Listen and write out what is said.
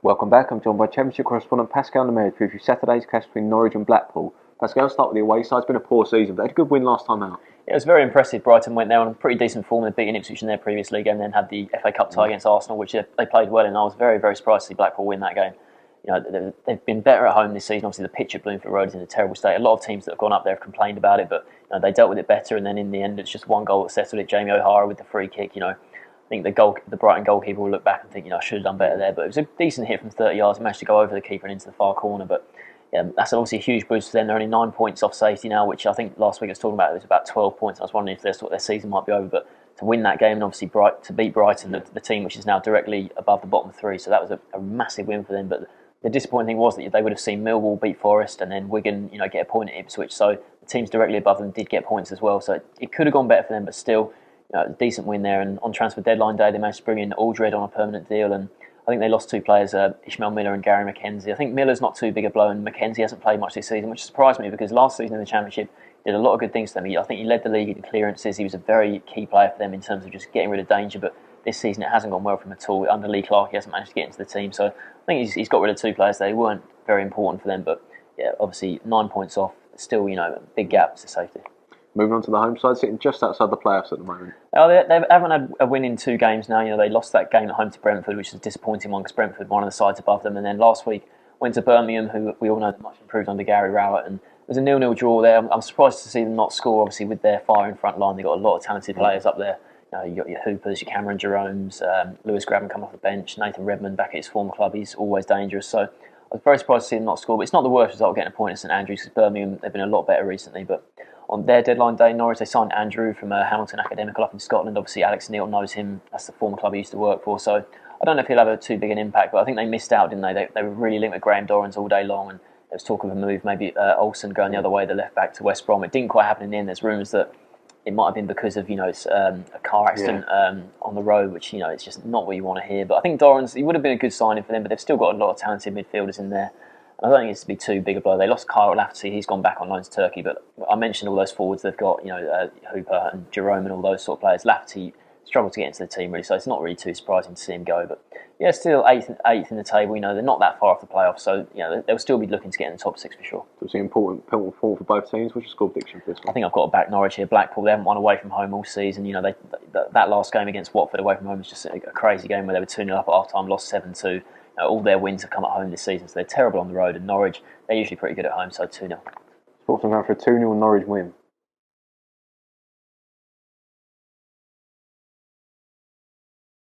Welcome back. I'm joined by Championship correspondent Pascal Nemeth to review Saturday's clash between Norwich and Blackpool. Pascal, start with the away side. It's been a poor season, but they had a good win last time out. Yeah, it was very impressive. Brighton went there on a pretty decent form. They'd beaten Ipswich in their previous league and then had the FA Cup tie against Arsenal, which they played well in. I was very, very surprised to see Blackpool win that game. You know, they've been better at home this season. Obviously, the pitch at Bloomfield Road is in a terrible state. A lot of teams that have gone up there have complained about it, but they dealt with it better. And then in the end, it's just one goal that settled it. Jamie O'Hara with the free kick. I think the Brighton goalkeeper will look back and think, I should have done better there. But it was a decent hit from 30 yards. It managed to go over the keeper and into the far corner. But yeah, that's obviously a huge boost for them. They're only 9 points off safety now, which I think last week I was talking about, it was about 12 points. I was wondering if their season might be over. But to win that game and obviously to beat Brighton, the team which is now directly above the bottom three, so that was a massive win for them. But the disappointing thing was that they would have seen Millwall beat Forest and then Wigan, get a point at Ipswich. So the teams directly above them did get points as well. So it could have gone better for them, but still, a decent win there. And on transfer deadline day, they managed to bring in Aldred on a permanent deal. And I think they lost two players, Ishmael Miller and Gary McKenzie. I think Miller's not too big a blow, and McKenzie hasn't played much this season, which surprised me because last season in the Championship, he did a lot of good things for them. I think he led the league in clearances. He was a very key player for them in terms of just getting rid of danger. But this season, it hasn't gone well for him at all. Under Lee Clark, he hasn't managed to get into the team. So I think he's got rid of two players. They weren't very important for them. But yeah, obviously 9 points off. Still, big gaps to safety. Moving on to the home side, sitting just outside the playoffs at the moment. They haven't had a win in 2 games now. They lost that game at home to Brentford, which is a disappointing one because Brentford, one of the sides above them. And then last week went to Birmingham, who we all know much improved under Gary Rowett. And it was a 0-0 draw there. I'm surprised to see them not score, obviously, with their firing front line. They've got a lot of talented players up there. You got your Hoopers, your Cameron Jeromes, Lewis Grabban come off the bench, Nathan Redmond back at his former club. He's always dangerous. So I was very surprised to see them not score. But it's not the worst result getting a point at St Andrews because Birmingham, they've been a lot better recently. But on their deadline day, Norwich, they signed Andrew from Hamilton Academical up in Scotland. Obviously, Alex Neil knows him. That's the former club he used to work for. So I don't know if he'll have too big an impact, but I think they missed out, didn't they? They were really linked with Graham Dorrans all day long, and there was talk of a move, maybe Olsen going the other way, the left back to West Brom. It didn't quite happen in the end. There's rumours that it might have been because of it's a car accident on the road, which it's just not what you want to hear. But I think Dorrans, he would have been a good signing for them, but they've still got a lot of talented midfielders in there. I don't think it's to be too big a blow. They lost Kyle Lafferty, he's gone back on loan to Turkey, but I mentioned all those forwards they've got, Hooper and Jerome and all those sort of players. Lafferty struggled to get into the team really, so it's not really too surprising to see him go. But yeah, still eighth in the table. They're not that far off the playoffs, so they'll still be looking to get in the top 6 for sure. So it's an important form for both teams. What's your score prediction for this one? I think I've got to back Norwich here. Blackpool, they haven't won away from home all season. That last game against Watford away from home was just a crazy game where they were 2-0 up at half time, lost 7-2. All their wins have come at home this season, so they're terrible on the road. And Norwich, they're usually pretty good at home, so 2-0. Sports, I'm going for a 2-0 Norwich win.